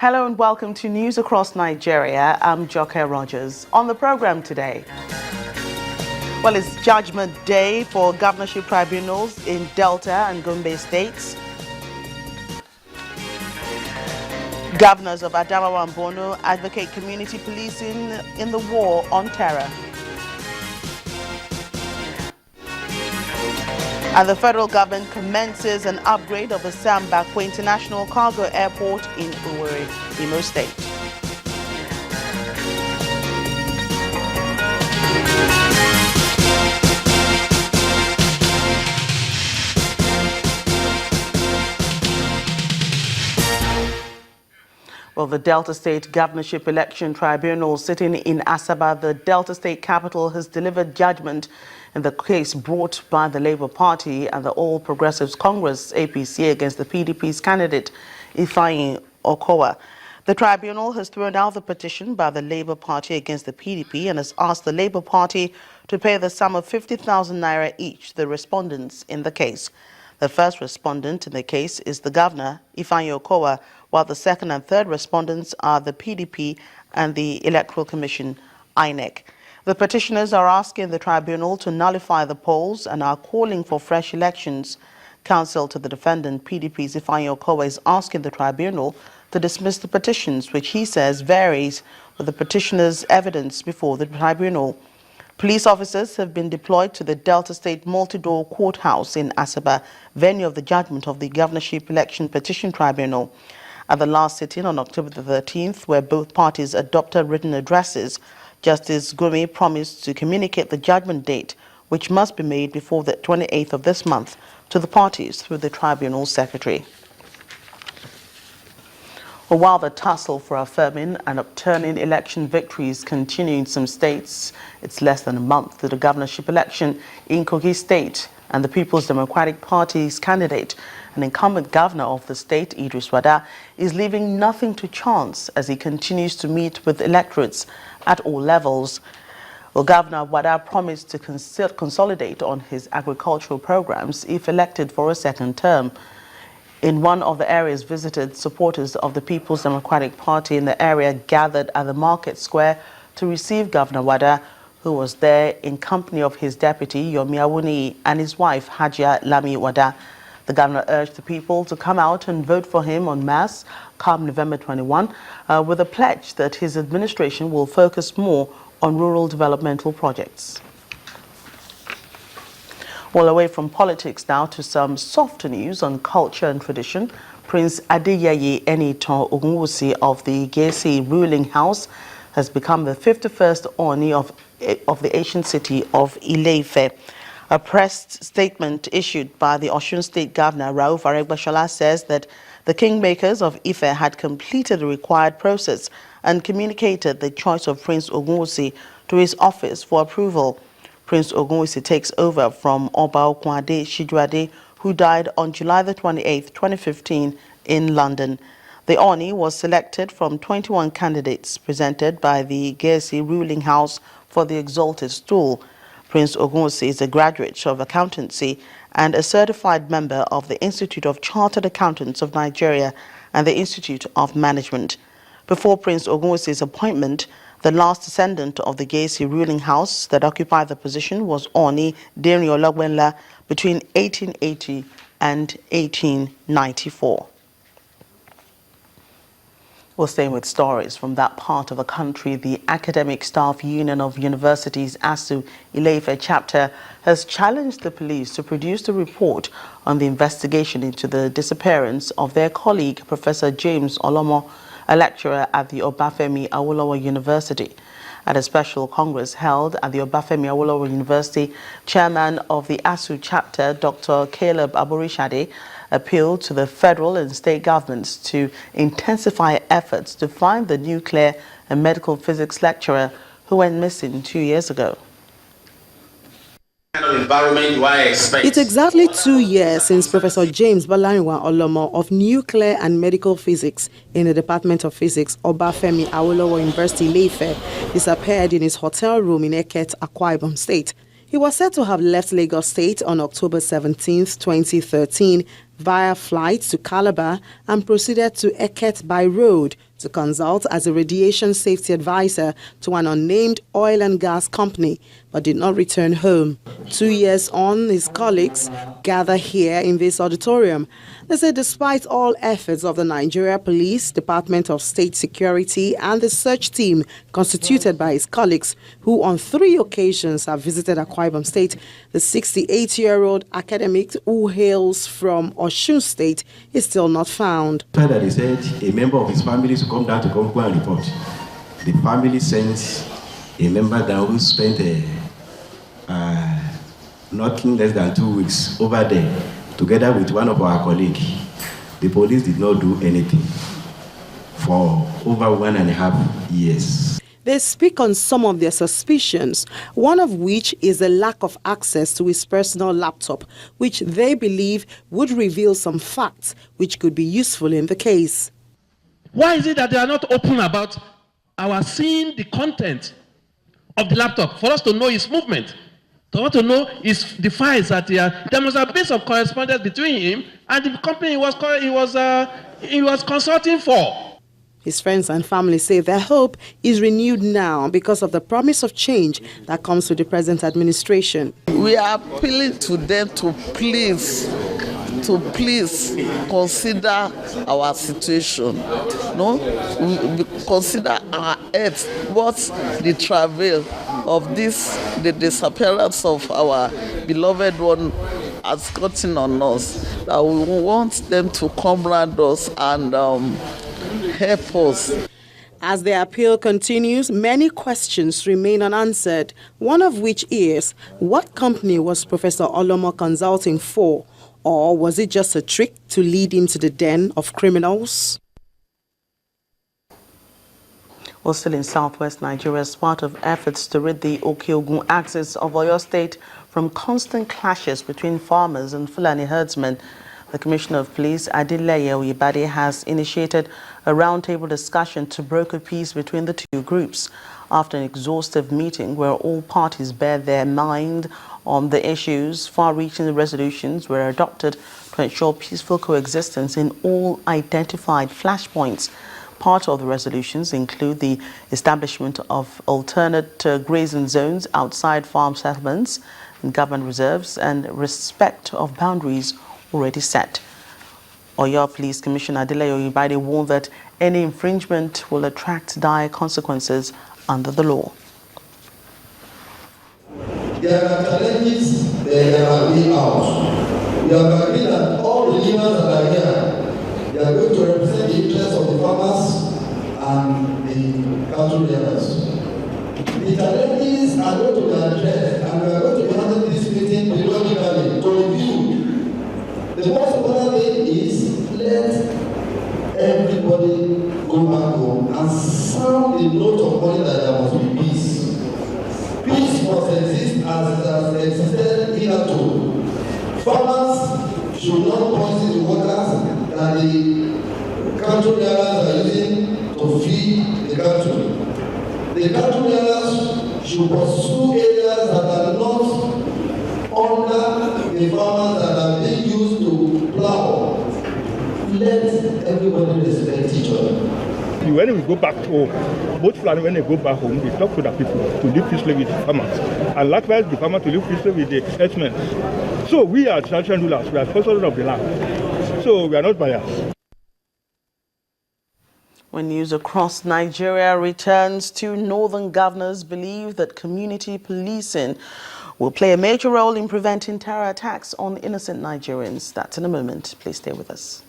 Hello and welcome to News Across Nigeria. I'm Joke Rogers. On the program today, well, it's Judgment Day for governorship tribunals in Delta and Gombe states. Governors of Adamawa and Borno advocate community policing in the war on terror. And the federal government commences an upgrade of the Sam Bakwe International Cargo Airport in Owerri, Imo State. Well, the Delta State Governorship Election Tribunal sitting in Asaba, the Delta State capital, has delivered judgment in the case brought by the Labour Party and the All Progressives Congress, APC, against the PDP's candidate, Ifeanyi Okowa. The tribunal has thrown out the petition by the Labour Party against the PDP and has asked the Labour Party to pay the sum of 50,000 naira each to the respondents in the case. The first respondent in the case is the governor, Ifeanyi Okowa, while the second and third respondents are the PDP and the Electoral Commission, INEC. The petitioners are asking the tribunal to nullify the polls and are calling for fresh elections. Counsel to the defendant, PDP's Ifeanyi Okowa, is asking the tribunal to dismiss the petitions, which he says varies with the petitioners' evidence before the tribunal. Police officers have been deployed to the Delta State Multi-Door Courthouse in Asaba, venue of the judgment of the Governorship Election Petition Tribunal. At the last sitting on October the 13th, where both parties adopted written addresses, Justice Gumi promised to communicate the judgment date, which must be made before the 28th of this month, to the parties through the tribunal secretary. Well, while the tussle for affirming and upturning election victories continue in some states, it's less than a month to the governorship election in Kogi State, and the People's Democratic Party's candidate, an incumbent governor of the state, Idris Wada, is leaving nothing to chance as he continues to meet with electorates at all levels. Well, Governor Wada promised to consolidate on his agricultural programs if elected for a second term. In one of the areas visited, supporters of the People's Democratic Party in the area gathered at the Market Square to receive Governor Wada, who was there in company of his deputy, Yomi Awuni, and his wife, Hajia Lami Wada. The governor urged the people to come out and vote for him en masse come November 21, with a pledge that his administration will focus more on rural developmental projects. Well, away from politics now to some softer news on culture and tradition. Prince Adeyeye Enitan Ogunwusi of the Gesi ruling house has become the 51st Oni of the ancient city of Ile-Ife. A press statement issued by the Osun State Governor, Rauf Aregbesola, says that the kingmakers of Ife had completed the required process and communicated the choice of Prince Ogunwusi to his office for approval. Prince Ogunwusi takes over from Oba Okunade Shijuade, who died on July the 28th, 2015 in London. The Oni was selected from 21 candidates presented by the Gesi ruling house for the exalted stool. Prince Ogunwusi is a graduate of accountancy and a certified member of the Institute of Chartered Accountants of Nigeria and the Institute of Management. Before Prince Ogunwusi's appointment, the last descendant of the Gesi ruling house that occupied the position was Oni Deni Ologbenla between 1880 and 1894. We're staying with stories from that part of the country. The Academic Staff Union of Universities, ASU Ile-Ife chapter, has challenged the police to produce a report on the investigation into the disappearance of their colleague, Professor James Alamo, a lecturer at the Obafemi Awolowo University. At a special congress held at the Obafemi Awolowo University, chairman of the ASU chapter, Dr. Caleb Aborishade, appealed to the federal and state governments to intensify efforts to find the nuclear and medical physics lecturer who went missing 2 years ago. What kind of environment do I expect? It's exactly 2 years since Professor James Balariwa Olomo of Nuclear and Medical Physics in the Department of Physics, Obafemi Awolowo University, Ile-Ife, disappeared in his hotel room in Eket, Akwa Ibom State. He was said to have left Lagos State on October 17, 2013, via flight to Calabar and proceeded to Eket by road to consult as a radiation safety advisor to an unnamed oil and gas company, but did not return home. 2 years on, his colleagues gather here in this auditorium. They say despite all efforts of the Nigeria Police, Department of State Security and the search team constituted by his colleagues, who on 3 occasions have visited Akwa Ibom State, the 68-year-old academic who hails from Osun State is still not found. That he said a member of his family to come down to go and report. The family sent a member down who spent nothing less than 2 weeks over there, together with one of our colleagues. The police did not do anything for over 1.5 years. They speak on some of their suspicions, one of which is the lack of access to his personal laptop, which they believe would reveal some facts which could be useful in the case. Why is it that they are not open about our seeing the content of the laptop for us to know his movement? To want to know is the files that there must have been some correspondence between him and the company he was consulting for. His friends and family say their hope is renewed now because of the promise of change that comes with the present administration. We are appealing to them to please consider our situation. No, we consider our health, what the travail of the disappearance of our beloved one has gotten on us. That we want them to come round us and help us. As the appeal continues, many questions remain unanswered, one of which is, what company was Professor Alamo consulting for? Or was it just a trick to lead him to the den of criminals? Well, still in southwest Nigeria, as part of efforts to rid the Okeogun axis of Oyo State from constant clashes between farmers and Fulani herdsmen, the Commissioner of Police, Adileye Oyibade, has initiated a roundtable discussion to broker peace between the two groups after an exhaustive meeting where all parties bear their mind on the issues. Far-reaching resolutions were adopted to ensure peaceful coexistence in all identified flashpoints. Part of the resolutions include the establishment of alternate grazing zones outside farm settlements and government reserves and respect of boundaries already set. Oyo Police Commissioner Adileye Oyibade warned that any infringement will attract dire consequences under the law. There are challenges, there are way out. We have agreed that all the leaders that are here, they are going to represent the interests of the farmers and the cattle rearers. The challenges are going to be addressed, and we are going to be having this meeting periodically to review. The most important thing is let everybody go back home and sound the note of warning that there must be peace. Peace must exist as it has existed hitherto. Farmers should not poison the waters that the cattle rearers are using to feed the cattle. The cattle rearers should pursue areas that are not under the farmers that are being used to plow. Let everybody respect each other. When we go back home, both Fulani, when they go back home, they talk to the people to live peacefully with the farmers. And likewise, the farmers to live peacefully with the herdsmen. So we are traditional rulers, we are sponsors of the land. So we are not biased. When news across Nigeria returns to northern governors believe that community policing will play a major role in preventing terror attacks on innocent Nigerians. That's in a moment. Please stay with us.